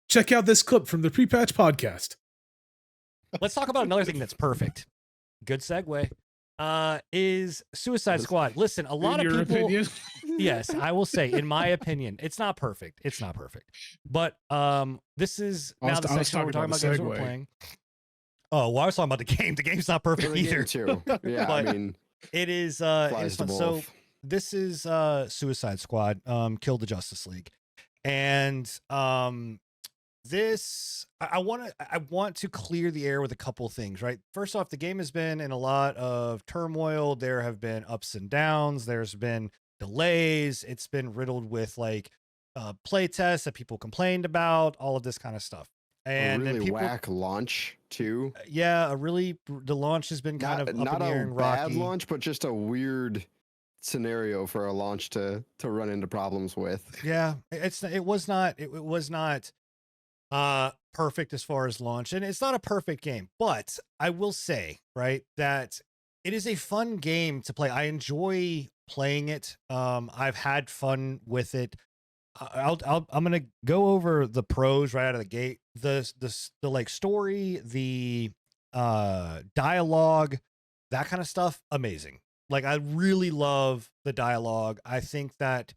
Check out this clip from the Pre-Patch podcast. Let's talk about another thing that's perfect. Good segue. Is Suicide Squad. Listen, a lot of people. Opinion? Yes, I will say, in my opinion, it's not perfect. It's not perfect. But this is now the section where we're talking about games we're playing. Oh, well, I was talking about the game. The game's not perfect either. Too. Yeah, but I mean, it is fun. So this is Suicide Squad, Kill the Justice League. And this I want to clear the air with a couple things, right? First off, the game has been in a lot of turmoil. There have been ups and downs. There's been delays. It's been riddled with like play tests that people complained about, all of this kind of stuff. And a really then people, whack launch too. Yeah, the launch has been kind of up not in the air a and bad rocky. launch, but just a weird scenario for a launch to run into problems with. Yeah, it was not perfect as far as launch, and it's not a perfect game, but I will say, right, that it is a fun game to play. I enjoy playing it. I've had fun with it. I'm gonna go over the pros right out of the gate. The like story, the dialogue, that kind of stuff, amazing. Like, I really love the dialogue. I think that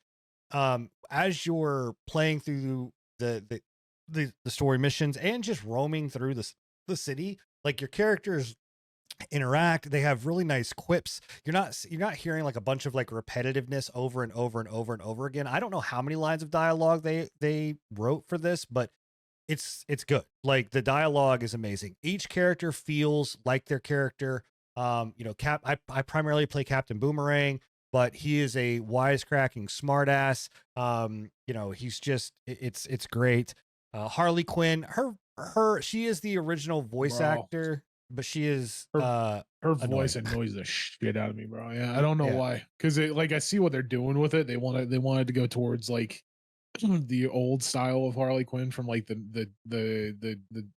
as you're playing through the story missions and just roaming through the city, like, your characters interact. They have really nice quips. You're not hearing like a bunch of like repetitiveness over and over and over and over again. I don't know how many lines of dialogue they wrote for this, but it's good. Like, the dialogue is amazing. Each character feels like their character. I primarily play Captain Boomerang, but he is a wisecracking smartass. He's just it's great. Harley Quinn, she is the original voice actor. But she is her voice annoys the shit out of me, bro. Yeah, I don't know why. Because I see what they're doing with it. They wanted to go towards like the old style of Harley Quinn from like the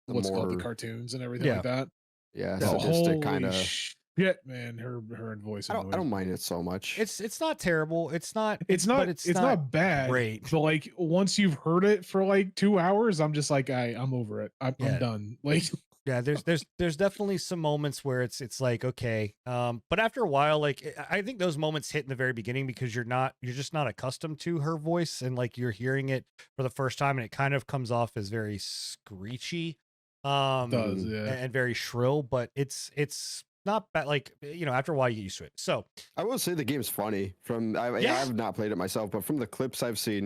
what's called the cartoons and everything like that. Yeah, sadistic kind of shit, man. Her voice. I don't mind it so much. It's not terrible. It's not bad. Great. But like, once you've heard it for like 2 hours, I'm just like, I'm over it. I'm done. Like. Yeah, there's definitely some moments where it's like, okay, but after a while, like, I think those moments hit in the very beginning because you're just not accustomed to her voice, and like, you're hearing it for the first time, and it kind of comes off as very screechy, and very shrill, but it's not bad. Like, after a while you get used to it. So I will say the game's funny. I've not played it myself, but from the clips I've seen,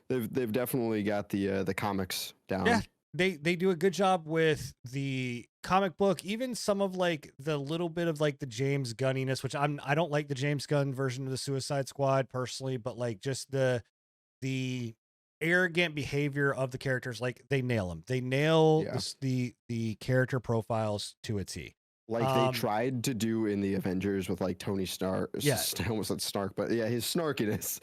they've definitely got the comics down. Yeah. They do a good job with the comic book, even some of like the little bit of like the James Gunniness, which I don't like the James Gunn version of the Suicide Squad personally, but like just the arrogant behavior of the characters, like, they nail them. They nail the character profiles to a T. Like they tried to do in the Avengers with like Tony Stark. Yeah. I almost said Snark, but yeah, his snarkiness,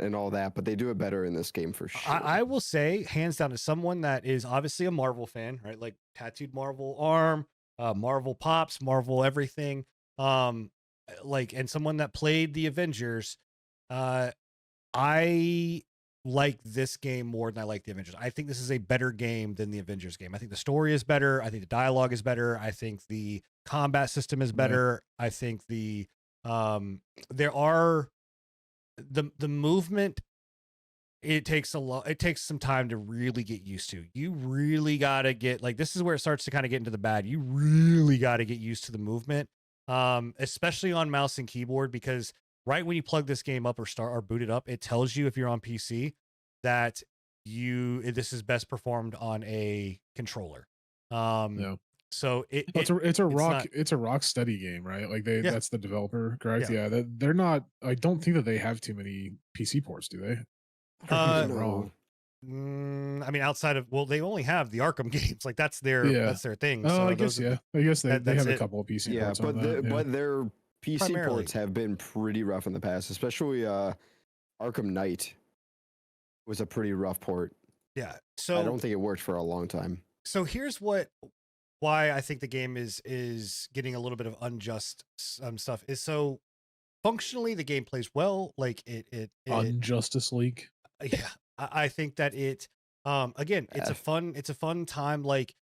and all that. But they do it better in this game for sure. I will say, hands down, as someone that is obviously a Marvel fan, right? Like, tattooed Marvel arm, Marvel pops, Marvel everything. And someone that played the Avengers, I like this game more than I like the Avengers. I think this is a better game than the Avengers game. I think the story is better. I think the dialogue is better. I think the combat system is better. I think the movement, it takes some time to really get used to. You really got to get, like, this is where it starts to kind of get into the bad. You really got to get used to the movement, especially on mouse and keyboard, because right when you plug this game up or boot it up, it tells you, if you're on PC, that this is best performed on a controller. So it's a Rocksteady game, right? Like that's the developer, correct? Yeah, they're not. I don't think that they have too many PC ports, do they? No. I mean, outside of, they only have the Arkham games. Like, that's their thing. Oh, so I guess they have a couple of PC ports. But their PC ports have been pretty rough in the past, especially Arkham Knight was a pretty rough port. Yeah. So I don't think it worked for a long time. So here's why I think the game is getting a little bit of unjust stuff is, so functionally the game plays well. Like, it Unjustice League. Yeah. I think that it Again, it's a fun time. Like,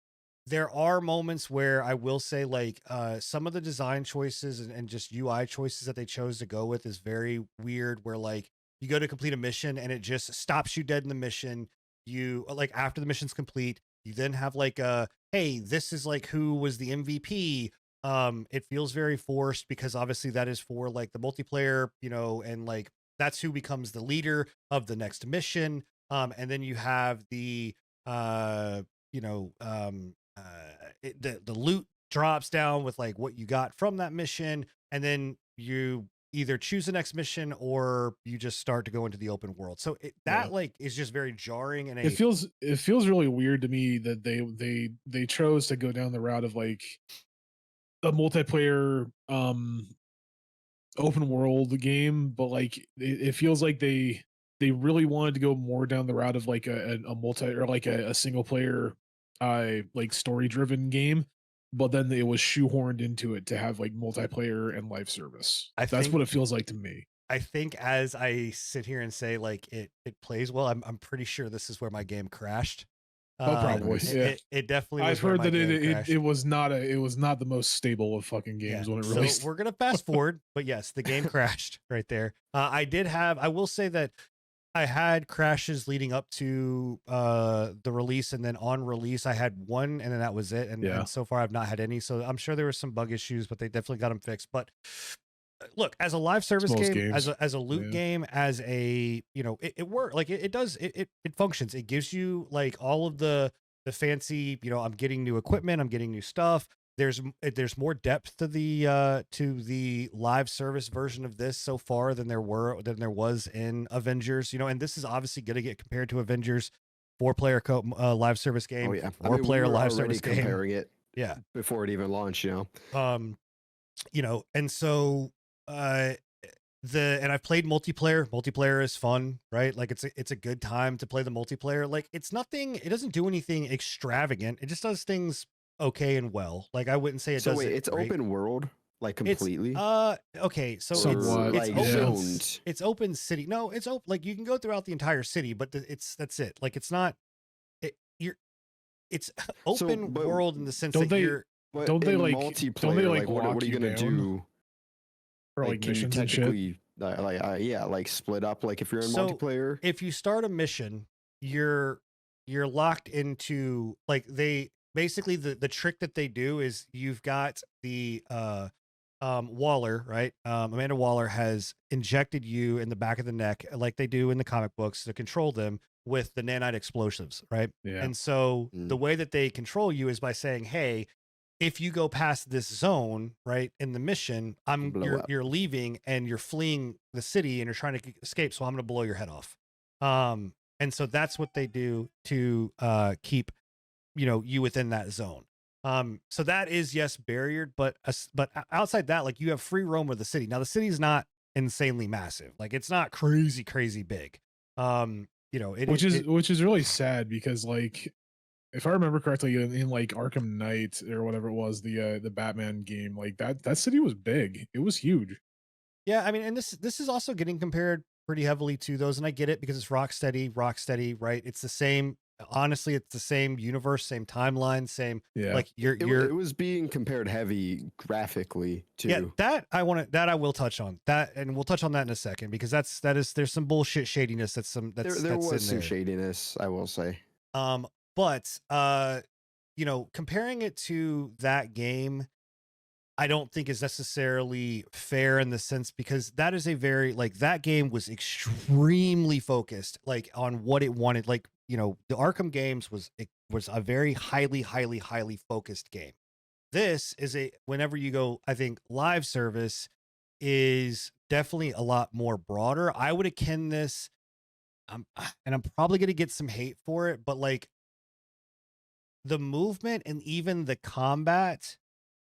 there are moments where I will say, like, some of the design choices and just UI choices that they chose to go with is very weird, where like you go to complete a mission and it just stops you dead in the mission. You like, after the mission's complete, you then have like hey, this is like who was the MVP. It feels very forced because obviously that is for like the multiplayer, and like that's who becomes the leader of the next mission. And then you have the you know, the loot drops down with like what you got from that mission, and then you either choose the next mission or you just start to go into the open world. So that like is just very jarring, and it feels really weird to me that they chose to go down the route of like a multiplayer open world game, but like it feels like they really wanted to go more down the route of like a multi or like a single player like story driven game, but then it was shoehorned into it to have like multiplayer and live service. That's what it feels like to me. I think as I sit here and say like it plays well, I'm pretty sure this is where my game crashed. Oh, probably. Yeah. It definitely. I've heard that it was not the most stable of fucking games when it released. So we're gonna fast forward, but yes, the game crashed right there. I will say that I had crashes leading up to the release, and then on release I had one, and then that was it. And so far I've not had any. So I'm sure there were some bug issues, but they definitely got them fixed. But look, as a live service game, as a loot game, as a it works. Like it does it functions. It gives you like all of the fancy, I'm getting new equipment, I'm getting new stuff. There's more depth to the live service version of this so far than there was in Avengers, and this is obviously going to get compared to Avengers 4-player live service game. Oh yeah, 4-player live service game. Comparing it, yeah, before it even launched, and so and I've played multiplayer. Multiplayer is fun, right? Like it's a good time to play the multiplayer. Like it doesn't do anything extravagant. It just does things okay and well. Like I wouldn't say it does. So wait, it's great. Open world, like completely. Okay, so it's open city. No, it's open. Like you can go throughout the entire city, but that's it. Like it's not. It's open world in the sense that you're. Don't they like multiplayer? Like what are you gonna do? Or like missions and shit. Like split up. Like if you're in multiplayer, if you start a mission, you're locked into like basically the trick that they do is you've got the Waller, right? Amanda Waller has injected you in the back of the neck like they do in the comic books to control them with the nanite explosives, right? Yeah. And so the way that they control you is by saying, hey, if you go past this zone, right, in the mission, you're leaving and you're fleeing the city and you're trying to escape, so I'm going to blow your head off. And so that's what they do to keep you within that zone. So that is barriered, but outside that, like you have free roam of the city. Now the city's not insanely massive, like it's not crazy big. Which is really sad because like if I remember correctly, in like Arkham Knight or whatever it was, the Batman game, like that city was big. It was huge. Yeah, I mean, and this is also getting compared pretty heavily to those, and I get it because it's Rocksteady, right? It's the same. Honestly, it's the same universe, same timeline, same. Yeah. Like it was being compared heavy graphically too. Yeah, that I will touch on that, and we'll touch on that in a second because there's some bullshit shadiness there was some shadiness, I will say. But comparing it to that game, I don't think is necessarily fair in the sense because that is a very that game was extremely focused on what it wanted. Like, the Arkham games was a very highly focused game. This is whenever you go, I think live service is definitely a lot more broader. I would akin this, and I'm probably going to get some hate for it, but like, the movement and even the combat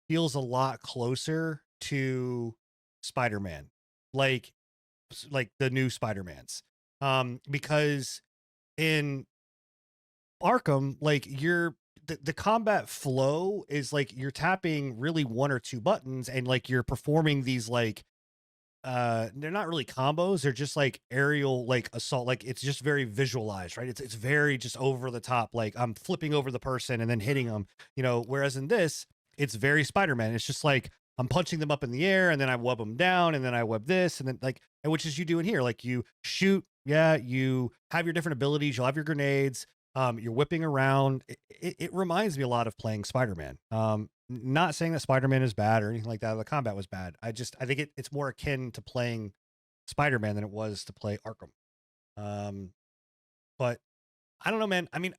feels a lot closer to Spider-Man, like the new Spider-Mans. Because in Arkham, like the combat flow is like you're tapping really one or two buttons and like you're performing these like they're not really combos, they're just like aerial like assault, like it's just very visualized, right? It's very just over the top, like I'm flipping over the person and then hitting them, you know, whereas in this it's very Spider-Man. It's just like I'm punching them up in the air and then I web them down and then I web this and then like, and which is you do in here, like you shoot, yeah, you have your different abilities, you'll have your grenades, you're whipping around. It reminds me a lot of playing Spider-Man. Not saying that Spider-Man is bad or anything like that. The combat was bad. I think it's more akin to playing Spider-Man than it was to play Arkham. But I don't know, man. I mean,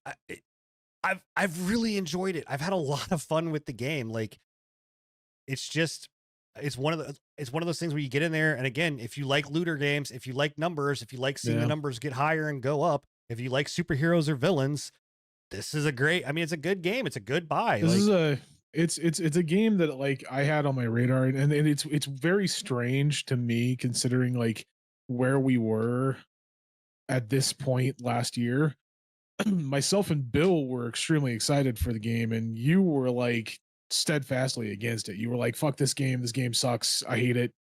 I've really enjoyed it. I've had a lot of fun with the game. Like, it's one of those things where you get in there, and again, if you like looter games, if you like numbers, if you like seeing the numbers get higher and go up, if you like superheroes or villains, this is a great. I mean, it's a good game. It's a good buy. This is a it's a game that like I had on my radar, and it's very strange to me considering like where we were at this point last year. Myself and Bill were extremely excited for the game, and you were like steadfastly against it. You were like, "Fuck this game! This game sucks. I hate it.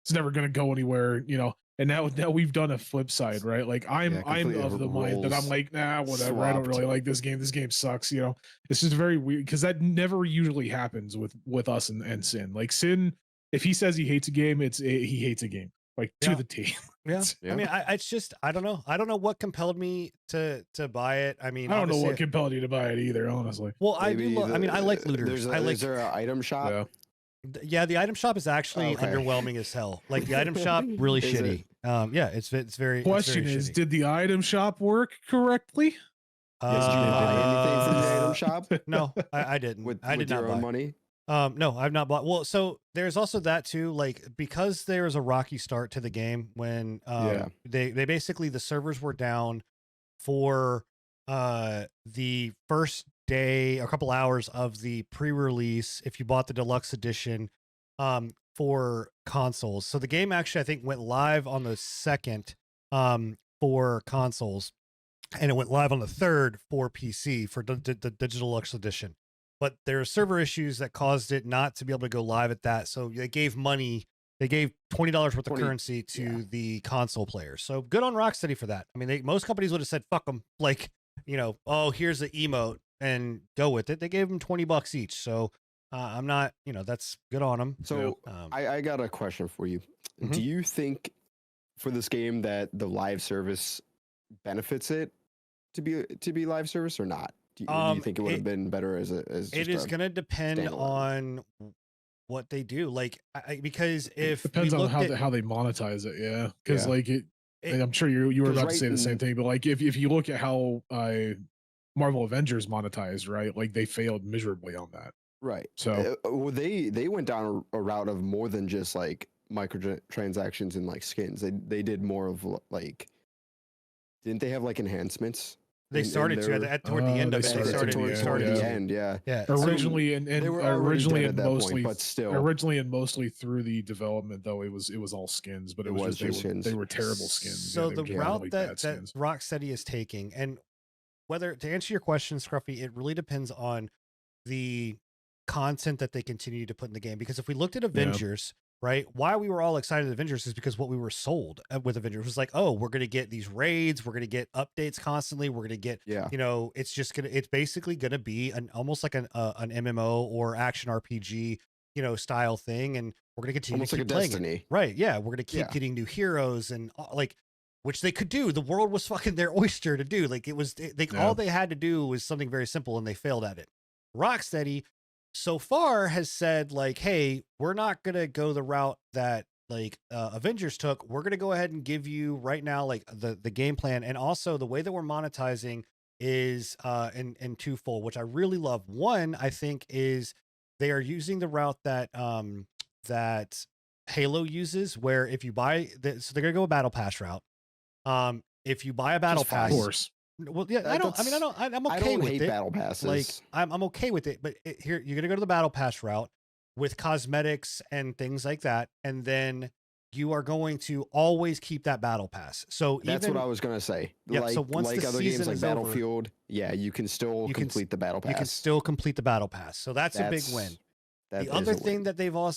It's never gonna go anywhere." You know. And now we've done a flip side, right? Like I'm of the mind that I'm like, nah, whatever. Swapped. I don't really like this game. This game sucks. You know, it's just very weird because that never usually happens with us and Sin. Like Sin, if he says he hates a game, he hates a game, like to the T. Yeah. I mean, it's just, I don't know. I don't know what compelled me to buy it. I mean, I don't know what compelled you to buy it either, honestly. Well, I mean, I like looters. Is there an item shop? Yeah, the item shop is actually underwhelming as hell. Like the item shop, really shitty. Yeah, it's very. Question is, did the item shop work correctly? Did you buy anything from the item shop? No, I didn't. I did not buy money. No, I've not bought. Well, so there's also that too. Like because there was a rocky start to the game when they basically the servers were down for the first day, a couple hours of the pre-release if you bought the deluxe edition for consoles. So the game actually I think went live on the 2nd for consoles, and it went live on the 3rd for PC for the digital deluxe edition. But there are server issues that caused it not to be able to go live at that. So they gave money. They gave $20 worth of currency to the console players. So good on Rocksteady for that. I mean, most companies would have said, fuck them. Like, you know, oh, here's the emote and go with it. They gave them $20 each. So I'm not, you know, that's good on them. So I got a question for you. Mm-hmm. Do you think for this game that the live service benefits it to be live service or not? Do you think it would have been better as it is going to depend on what they do, like because if it depends on how they monetize it, because like I'm sure you were about to say the same thing, but like if you look at how Marvel Avengers monetized, right, like they failed miserably on that, right? So they went down a route of more than just like microtransactions and like skins. They did more of like, didn't they have like enhancements? They started to toward the end of it. They started toward the end, yeah. Originally originally and mostly, but still, originally and mostly through the development though, it was all skins, but it was just skins. They were terrible skins. So the route that Rocksteady is taking, and whether to answer your question, Scruffy, it really depends on the content that they continue to put in the game. Because if we looked at Avengers. Right? Why we were all excited at Avengers is because what we were sold with Avengers was like, oh, we're going to get these raids. We're going to get updates constantly. We're going to get, you know, it's basically going to be almost like an MMO or action RPG, you know, style thing. And we're going to continue to keep playing Destiny. Right. Yeah. We're going to keep getting new heroes and like, which they could do. The world was fucking their oyster to do. Like it was, all they had to do was something very simple and they failed at it. Rocksteady so far has said like, hey, we're not going to go the route that like Avengers took. We're going to go ahead and give you right now, like the game plan. And also the way that we're monetizing is in twofold, which I really love. One, I think is they are using the route that, that Halo uses, where if you buy so they're going to go a battle pass route. If you buy a battle pass, of course. Well, yeah, I'm okay with it. Battle passes. Like, I'm okay with it, but here you're gonna go to the battle pass route with cosmetics and things like that, and then you are going to always keep that battle pass. So that's what I was gonna say. Yeah. So once like the other season games like is Battlefield, you can still complete the battle pass. You can still complete the battle pass. So that's a big win. That The other isn't thing working.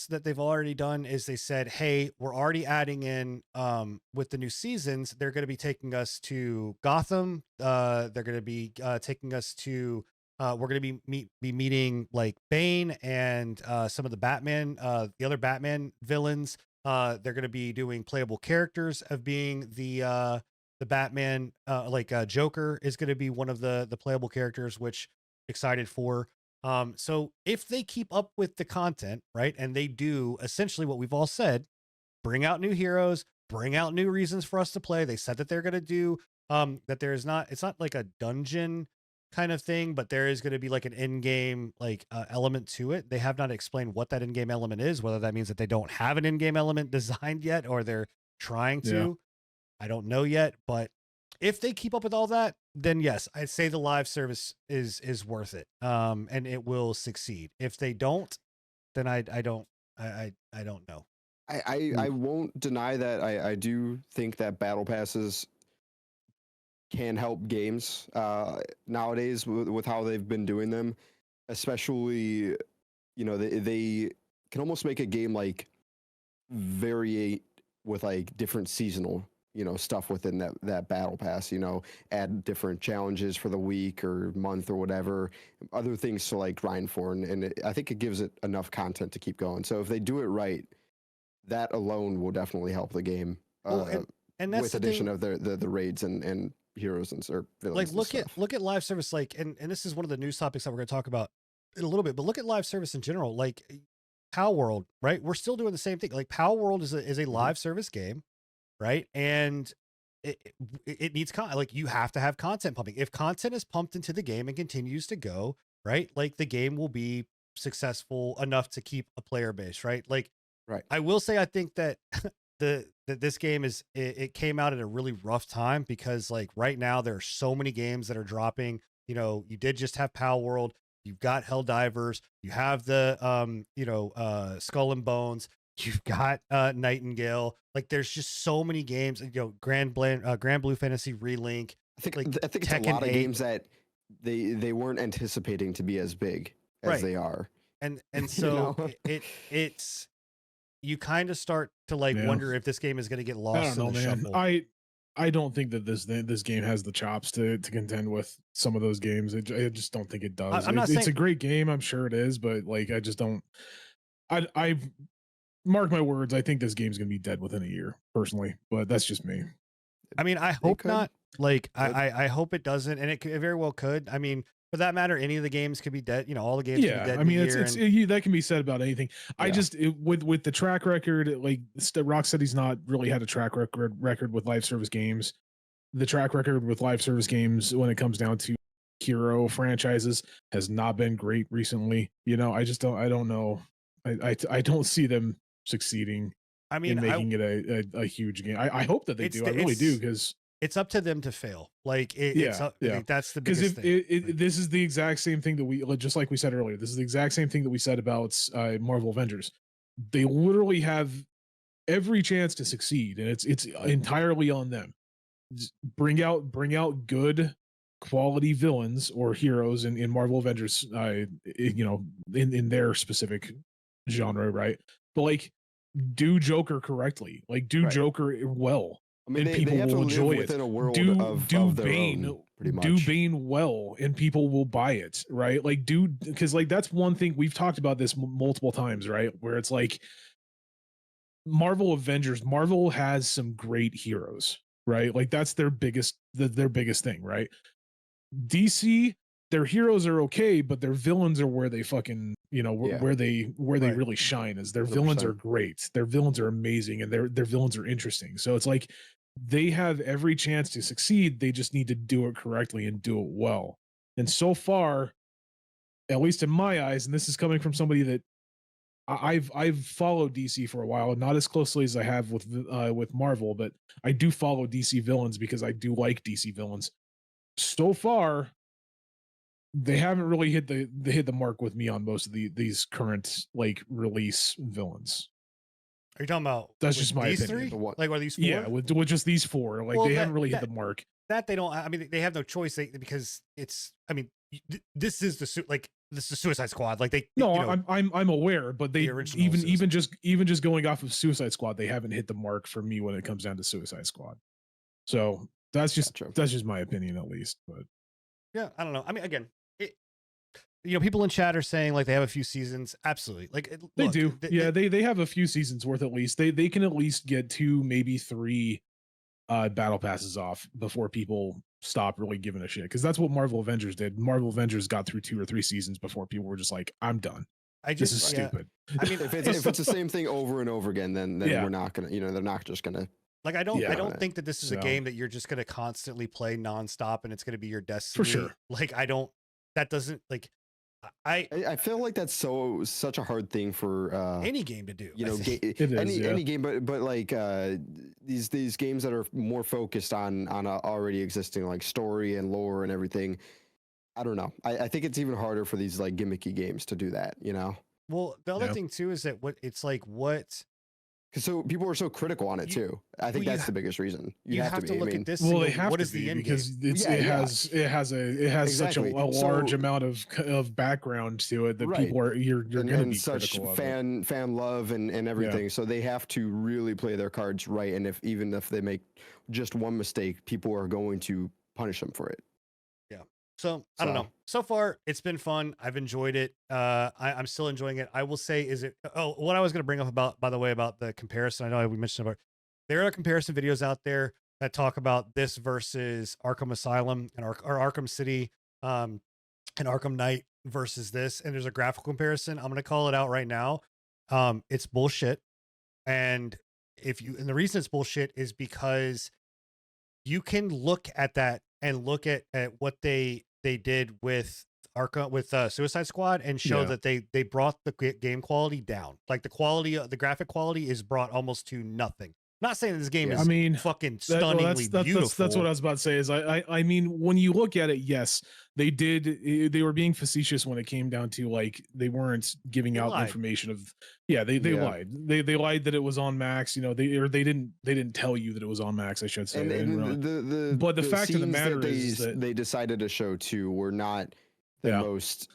that they've already done is they said, "Hey, we're already adding in with the new seasons. They're going to be taking us to Gotham. They're going to be taking us to. We're going to be meeting like Bane and some of the Batman, the other Batman villains. They're going to be doing playable characters of being the Batman. Joker is going to be one of the playable characters, which excited for." So if they keep up with the content, right, and they do essentially what we've all said, bring out new heroes, bring out new reasons for us to play. They said that they're going to do that it's not like a dungeon kind of thing, but there is going to be like an in-game element to it. They have not explained what that in-game element is, whether that means that they don't have an in-game element designed yet or they're trying to. Yeah. I don't know yet, but if they keep up with all that, then yes, I'd say the live service is worth it. And it will succeed. If they don't, then I don't know. I won't deny that I do think that battle passes can help games nowadays with how they've been doing them, especially they can almost make a game like variate with like different seasonal stuff within that battle pass, add different challenges for the week or month or whatever, other things to like grind for, and I think it gives it enough content to keep going. So if they do it right, that alone will definitely help the game. Well, and that's with the addition thing, of the raids and heroes or villains and look stuff. at live service, and this is one of the news topics that we're going to talk about in a little bit, but look at live service in general, like Power World, right? We're still doing the same thing. Like Power World is a live service game, right? And it needs like you have to have content pumping. If content is pumped into the game and continues to go, right, like the game will be successful enough to keep a player base, right? Like, Right. I will say I think that this game it came out at a really rough time because like right now there are so many games that are dropping. You did just have Power World, you've got Helldivers, you have the Skull and Bones, you've got Nightingale. Like there's just so many games. Grand Blue Fantasy Relink. I think like I think it's Tekken a lot of 8. games that they weren't anticipating to be as big as Right. they are. And so it's you kind of start to wonder if this game is going to get lost. I don't know, in the man. shuffle. I don't think that this game has the chops to contend with some of those games. I just don't think it does. I'm not It's a saying great game, I'm sure it is, but like I just don't. I mark my words. I think this game's gonna be dead within a year, personally. But that's just me. I mean, I hope could. not. Like I hope it doesn't, and it very well could. I mean, for that matter, any of the games could be dead. All the games could be dead. I mean, in a it's year that can be said about anything. I just with the track record, like Rocksteady's not really had a track record with live service games. The track record with live service games when it comes down to hero franchises has not been great recently. I don't know. I don't see them succeeding. I mean, in making it a huge game. I hope that they do. I really do, because it's up to them to fail. Like it's like, that's the biggest thing. This is the exact same thing that we, just like we said earlier, this is the exact same thing that we said about Marvel Avengers. They literally have every chance to succeed, and it's entirely on them. Bring out good quality villains or heroes in Marvel Avengers, in their specific genre, right? But like, do Joker correctly, like do Joker well. I mean, and people will enjoy it. Within a world do of their Bane, own, pretty much. do Bane well, and people will buy it, right? Like, because like that's one thing we've talked about this multiple times, right? Where it's like Marvel Avengers, Marvel has some great heroes, right? Like that's their biggest thing, right? DC, their heroes are okay, but their villains are where they fucking, where they really shine. Is their 100%. villains are great, their villains are amazing, and their villains are interesting. So it's like they have every chance to succeed. They just need to do it correctly and do it well. And so far, at least in my eyes, and this is coming from somebody that I've followed DC for a while, not as closely as I have with Marvel, but I do follow DC villains because I do like DC villains. So far, they haven't really hit the mark with me on most of these current like release villains. Are you talking about? That's just my these opinion. three? Like, are these four? Yeah, with just these four, like they haven't really hit the mark. That they don't. I mean, they have no choice because it's. I mean, this is the suit. Like this is Suicide Squad. Like they No, you know, I'm aware, but they original even just going off of Suicide Squad, they haven't hit the mark for me when it comes down to Suicide Squad. So that's just my opinion, at least. But yeah, I don't know. I mean, again, people in chat are saying like they have a few seasons. Absolutely, like they do. Yeah, they have a few seasons worth at least. They can at least get 2, maybe 3 battle passes off before people stop really giving a shit, because that's what Marvel Avengers did. Marvel Avengers got through 2 or 3 seasons before people were just like, I'm done. This is stupid. I mean, if it's the same thing over and over again, then we're not gonna, they're not just gonna. Like I don't think that this is a game that you're just gonna constantly play nonstop and it's gonna be your destiny. For sure. Like that doesn't like. I feel like that's such a hard thing for any game to do. Any game, but like these games that are more focused on a already existing like story and lore and everything. I don't know. I think it's even harder for these like gimmicky games to do that. Well, the other thing too is that so people are so critical on it too. I think that's the biggest reason. You have to look at this. Well, they have what to is the end because game? it has exactly. such a large amount of background to it that people are you're going to be such critical of fan love and everything. Yeah. So they have to really play their cards right. And even if they make just one mistake, people are going to punish them for it. So I don't know. So far, it's been fun. I've enjoyed it. I'm still enjoying it. I will say, what I was going to bring up about the comparison. I know we mentioned about there are comparison videos out there that talk about this versus Arkham Asylum and or Arkham City, and Arkham Knight versus this. And there's a graphical comparison. I'm going to call it out right now. It's bullshit. And the reason it's bullshit is because you can look at that and look at what they did with Arkham, with Suicide Squad, and show that they brought the game quality down. Like the graphic quality is brought almost to nothing. I'm not saying this game is fucking stunningly beautiful. That's what I was about to say. Is I mean, when you look at it, yes, they did. They were being facetious when it came down to like they weren't giving out information of. Yeah, they lied. They lied that it was on Max. They didn't tell you that it was on Max. I should say. But the fact of the matter is that they decided to show too were not the most.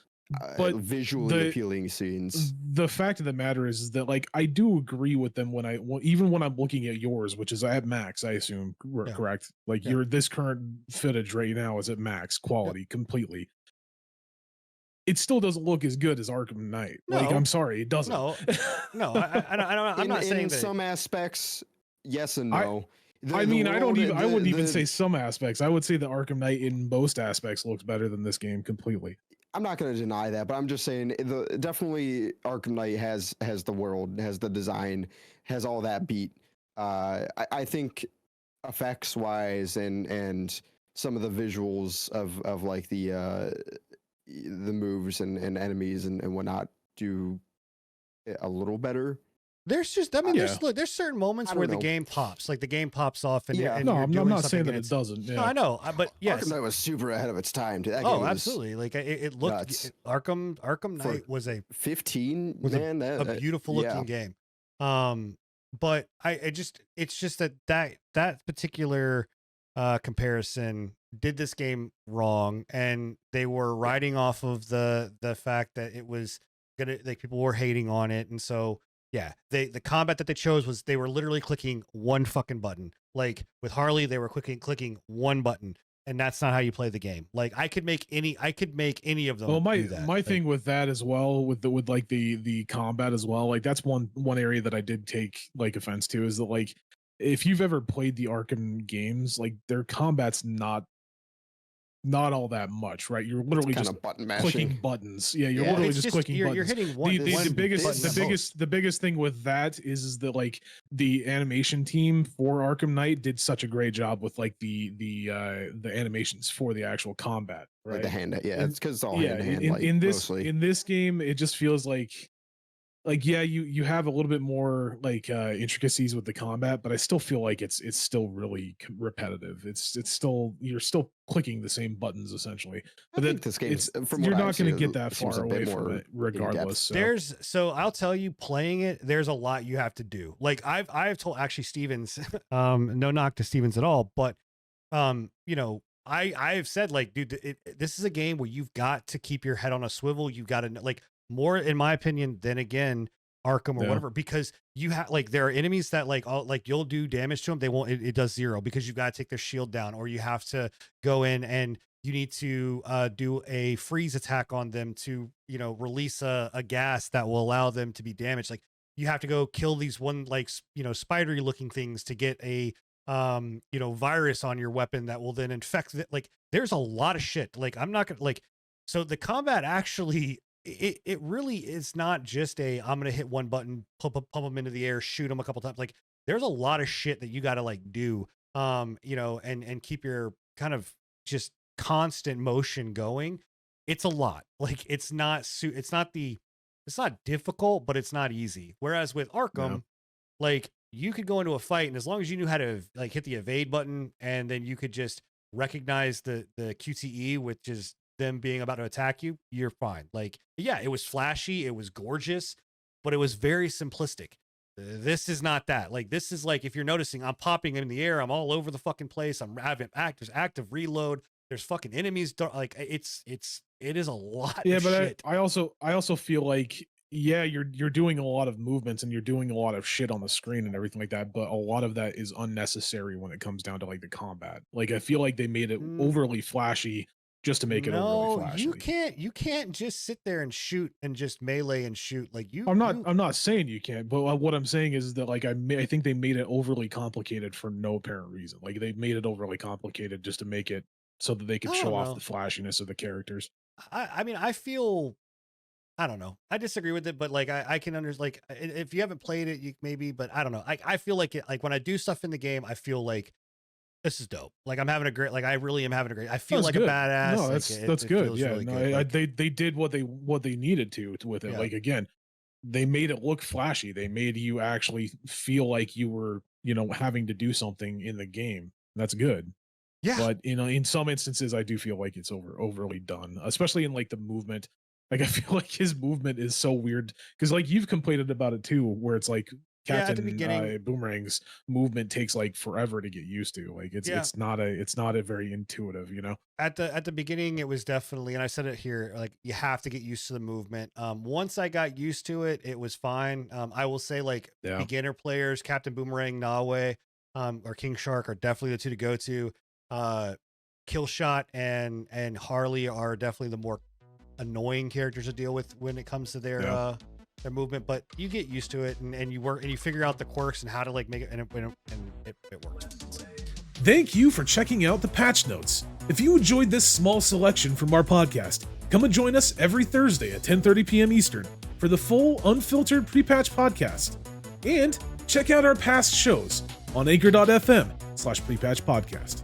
But visually appealing scenes. The fact of the matter is that like I do agree with them even when I'm looking at yours, which is at max, I assume, correct? Like this current footage right now is at max quality completely. It still doesn't look as good as Arkham Knight. No. Like I'm sorry, it doesn't. No, I'm not saying in that. Some aspects, yes and no. I wouldn't even say some aspects. I would say that Arkham Knight in most aspects looks better than this game completely. I'm not going to deny that, but I'm just saying definitely Arkham Knight has the world, has the design, has all that beat. I think effects wise and some of the visuals of like the moves and enemies and whatnot do a little better. There's just, there's certain moments where the game pops, like the game pops off, and and I'm not saying that it doesn't. No, I know, but yes, Arkham Knight was super ahead of its time. Absolutely. Like it looked. Arkham Knight was a 15 a beautiful looking game. But it's just that particular comparison did this game wrong, and they were riding off of the fact that it was people were hating on it, and so. Yeah, the combat that they chose was they were literally clicking one fucking button. Like with Harley, they were clicking one button, and that's not how you play the game. Like I could make any of them. Well, do that. my thing with that as well, with the combat as well, like that's one area that I did take like offense to, is that like if you've ever played the Arkham games, like their combat's not all that much, right? You're literally just clicking buttons. Yeah, you're literally just clicking buttons. You're hitting one. The biggest thing with that is that like the animation team for Arkham Knight did such a great job with like the animations for the actual combat, right? Like the hand, it's because it's all hand to hand. In this game, it just feels like you have a little bit more like intricacies with the combat, but I still feel like it's still really repetitive. It's still, you're still clicking the same buttons essentially. But I think this game, you're not going to get that far away from it regardless. So I'll tell you, playing it, there's a lot you have to do. Like I've told actually Stevens, no knock to Stevens at all, but I've said like, dude, this is a game where you've got to keep your head on a swivel. You got to like more, in my opinion, than again Arkham or whatever, because you have like there are enemies that like you'll do damage to them, they won't. It does 0 because you got to take their shield down, or you have to go in and you need to do a freeze attack on them to release a gas that will allow them to be damaged. Like you have to go kill these one like spidery looking things to get a virus on your weapon that will then infect it. Like there's a lot of shit. Like I'm not gonna like, so the combat actually, it really is not just I'm gonna hit one button, pump them into the air, shoot them a couple times. Like there's a lot of shit that you got to like do, and keep your kind of just constant motion going. It's a lot. Like it's not difficult, but it's not easy. Whereas with Arkham, like you could go into a fight, and as long as you knew how to like hit the evade button, and then you could just recognize the QTE, which is them being about to attack you, you're fine. Like, yeah, it was flashy, it was gorgeous, but it was very simplistic. This is not that. Like, this is like, if you're noticing, I'm popping in the air, I'm all over the fucking place, I'm having active reload, there's fucking enemies, like it is a lot. Yeah, of but shit. I also feel like, yeah, you're doing a lot of movements and you're doing a lot of shit on the screen and everything like that, but a lot of that is unnecessary when it comes down to like the combat. Like I feel like they made it overly flashy just to make it overly flashy. You can't just sit there and shoot and just melee and shoot. Like I'm not saying you can't, but what I'm saying is that like I think they made it overly complicated for no apparent reason. Like they made it overly complicated just to make it so that they could show off the flashiness of the characters. I mean, I feel, I don't know. I disagree with it, but like I can understand. Like if you haven't played it, you maybe, but I don't know. I feel like it. Like when I do stuff in the game, I feel like this is dope. Like I'm having a great. Like I really am having a great. I feel like good. a badass. No, like, that's good. Yeah, really no, good. Like, they did what they needed to with it. Yeah. Like again, they made it look flashy. They made you actually feel like you were having to do something in the game. That's good. Yeah. But in some instances, I do feel like it's overly done, especially in like the movement. Like I feel like his movement is so weird because like you've complained about it too, where it's like Captain Boomerang's movement takes like forever to get used to. Like it's not a very intuitive, At the beginning, it was definitely, and I said it here, like you have to get used to the movement. Once I got used to it, it was fine. I will say like beginner players, Captain Boomerang, Nawe, or King Shark are definitely the two to go to. Killshot and Harley are definitely the more annoying characters to deal with when it comes to their movement, but you get used to it and you work and you figure out the quirks and how to like make it and it works. Thank you for checking out the patch notes. If you enjoyed this small selection from our podcast, come and join us every Thursday at 10:30 p.m. Eastern for the full unfiltered pre-patch podcast. And check out our past shows on anchor.fm/prepatch podcast.